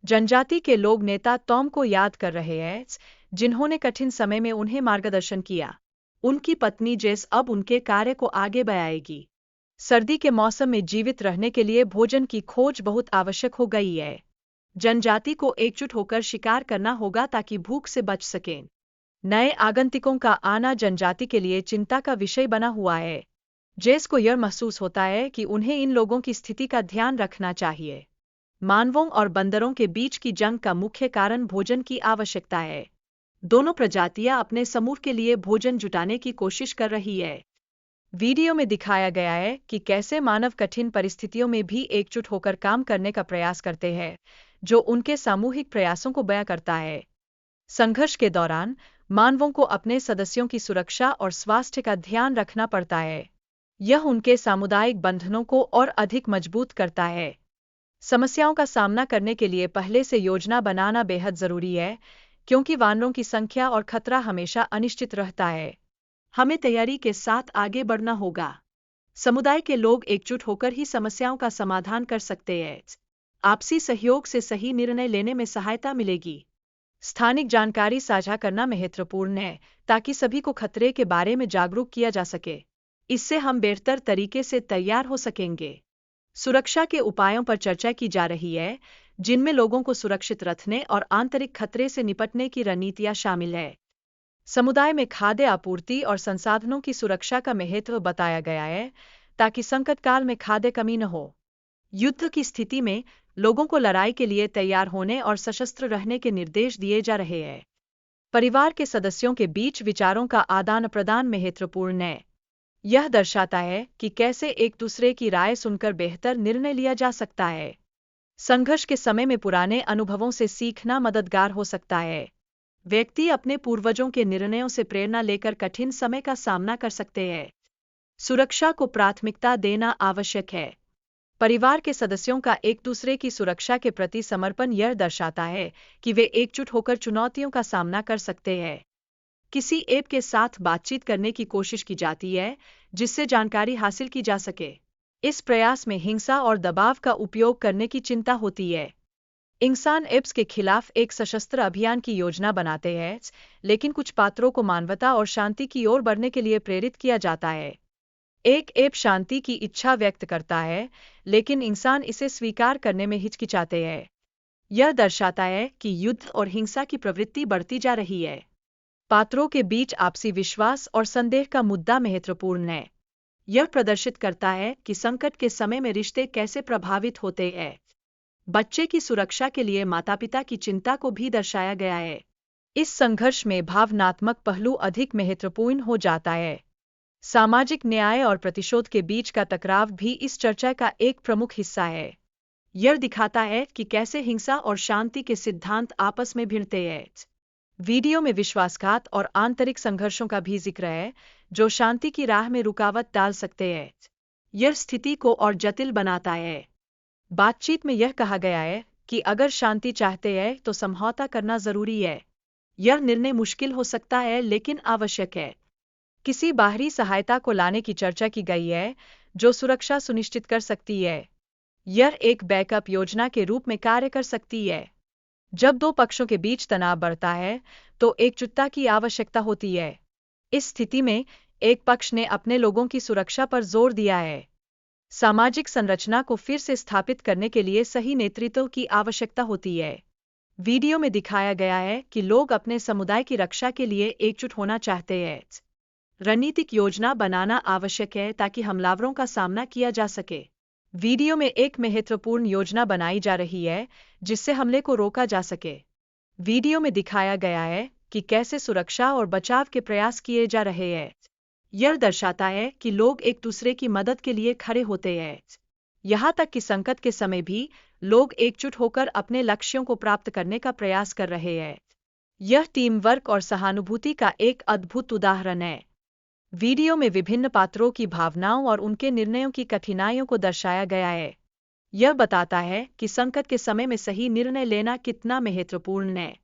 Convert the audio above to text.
जनजाति के लोग नेता टॉम को याद कर रहे हैं, जिन्होंने कठिन समय में उन्हें मार्गदर्शन किया। उनकी पत्नी जेस अब उनके कार्य को आगे बढ़ाएगी। सर्दी के मौसम में जीवित रहने के लिए भोजन की खोज बहुत आवश्यक हो गई है। जनजाति को एकजुट होकर शिकार करना होगा ताकि भूख से बच सकें। नए आगंतुकों का आना जनजाति के लिए चिंता का विषय बना हुआ है। जेस को यह महसूस होता है कि उन्हें इन लोगों की स्थिति का ध्यान रखना चाहिए। मानवों और बंदरों के बीच की जंग का मुख्य कारण भोजन की आवश्यकता है। दोनों प्रजातियां अपने समूह के लिए भोजन जुटाने की कोशिश कर रही है। वीडियो में दिखाया गया है कि कैसे मानव कठिन परिस्थितियों में भी एकजुट होकर काम करने का प्रयास करते हैं, जो उनके सामूहिक प्रयासों को बयां करता है। संघर्ष के दौरान मानवों को अपने सदस्यों की सुरक्षा और स्वास्थ्य का ध्यान रखना पड़ता है। यह उनके सामुदायिक बंधनों को और अधिक मजबूत करता है। समस्याओं का सामना करने के लिए पहले से योजना बनाना बेहद जरूरी है, क्योंकि वानरों की संख्या और खतरा हमेशा अनिश्चित रहता है। हमें तैयारी के साथ आगे बढ़ना होगा। समुदाय के लोग एकजुट होकर ही समस्याओं का समाधान कर सकते हैं। आपसी सहयोग से सही निर्णय लेने में सहायता मिलेगी। स्थानिक जानकारी साझा करना महत्वपूर्ण है, ताकि सभी को खतरे के बारे में जागरूक किया जा सके। इससे हम बेहतर तरीके से तैयार हो सकेंगे। सुरक्षा के उपायों पर चर्चा की जा रही है, जिनमें लोगों को सुरक्षित रखने और आंतरिक खतरे से निपटने की रणनीतियां शामिल है। समुदाय में खाद्य आपूर्ति और संसाधनों की सुरक्षा का महत्व बताया गया है, ताकि संकट काल में खाद्य कमी न हो। युद्ध की स्थिति में लोगों को लड़ाई के लिए तैयार होने और सशस्त्र रहने के निर्देश दिए जा रहे हैं। परिवार के सदस्यों के बीच विचारों का आदान प्रदान महत्वपूर्ण है। यह दर्शाता है कि कैसे एक दूसरे की राय सुनकर बेहतर निर्णय लिया जा सकता है। संघर्ष के समय में पुराने अनुभवों से सीखना मददगार हो सकता है। व्यक्ति अपने पूर्वजों के निर्णयों से प्रेरणा लेकर कठिन समय का सामना कर सकते हैं। सुरक्षा को प्राथमिकता देना आवश्यक है। परिवार के सदस्यों का एक दूसरे की सुरक्षा के प्रति समर्पण यह दर्शाता है कि वे एकजुट होकर चुनौतियों का सामना कर सकते हैं। किसी ऐप के साथ बातचीत करने की कोशिश की जाती है, जिससे जानकारी हासिल की जा सके। इस प्रयास में हिंसा और दबाव का उपयोग करने की चिंता होती है। इंसान ऐप्स के खिलाफ एक सशस्त्र अभियान की योजना बनाते हैं, लेकिन कुछ पात्रों को मानवता और शांति की ओर बढ़ने के लिए प्रेरित किया जाता है। एक ऐप शांति की इच्छा व्यक्त करता है, लेकिन इंसान इसे स्वीकार करने में हिचकिचाते हैं। यह दर्शाता है कि युद्ध और हिंसा की प्रवृत्ति बढ़ती जा रही है। पात्रों के बीच आपसी विश्वास और संदेह का मुद्दा महत्वपूर्ण है। यह प्रदर्शित करता है कि संकट के समय में रिश्ते कैसे प्रभावित होते हैं। बच्चे की सुरक्षा के लिए माता-पिता की चिंता को भी दर्शाया गया है। इस संघर्ष में भावनात्मक पहलू अधिक महत्वपूर्ण हो जाता है। सामाजिक न्याय और प्रतिशोध के बीच का टकराव भी इस चर्चा का एक प्रमुख हिस्सा है। यह दिखाता है कि कैसे हिंसा और शांति के सिद्धांत आपस में भिड़ते हैं। वीडियो में विश्वासघात और आंतरिक संघर्षों का भी जिक्र है, जो शांति की राह में रुकावट डाल सकते हैं। यह स्थिति को और जटिल बनाता है। बातचीत में यह कहा गया है कि अगर शांति चाहते हैं तो समझौता करना जरूरी है। यह निर्णय मुश्किल हो सकता है, लेकिन आवश्यक है। किसी बाहरी सहायता को लाने की चर्चा की गई है, जो सुरक्षा सुनिश्चित कर सकती है। यह एक बैकअप योजना के रूप में कार्य कर सकती है। जब दो पक्षों के बीच तनाव बढ़ता है, तो एकजुटता की आवश्यकता होती है। इस स्थिति में एक पक्ष ने अपने लोगों की सुरक्षा पर जोर दिया है। सामाजिक संरचना को फिर से स्थापित करने के लिए सही नेतृत्व की आवश्यकता होती है। वीडियो में दिखाया गया है कि लोग अपने समुदाय की रक्षा के लिए एकजुट होना चाहते हैं। रणनीतिक योजना बनाना आवश्यक है ताकि हमलावरों का सामना किया जा सके। वीडियो में एक महत्वपूर्ण योजना बनाई जा रही है, जिससे हमले को रोका जा सके। वीडियो में दिखाया गया है कि कैसे सुरक्षा और बचाव के प्रयास किए जा रहे हैं। यह दर्शाता है कि लोग एक दूसरे की मदद के लिए खड़े होते हैं। यहाँ तक कि संकट के समय भी लोग एकजुट होकर अपने लक्ष्यों को प्राप्त करने का प्रयास कर रहे हैं। यह टीम वर्क और सहानुभूति का एक अद्भुत उदाहरण है। वीडियो में विभिन्न पात्रों की भावनाओं और उनके निर्णयों की कठिनाइयों को दर्शाया गया है। यह बताता है कि संकट के समय में सही निर्णय लेना कितना महत्वपूर्ण है।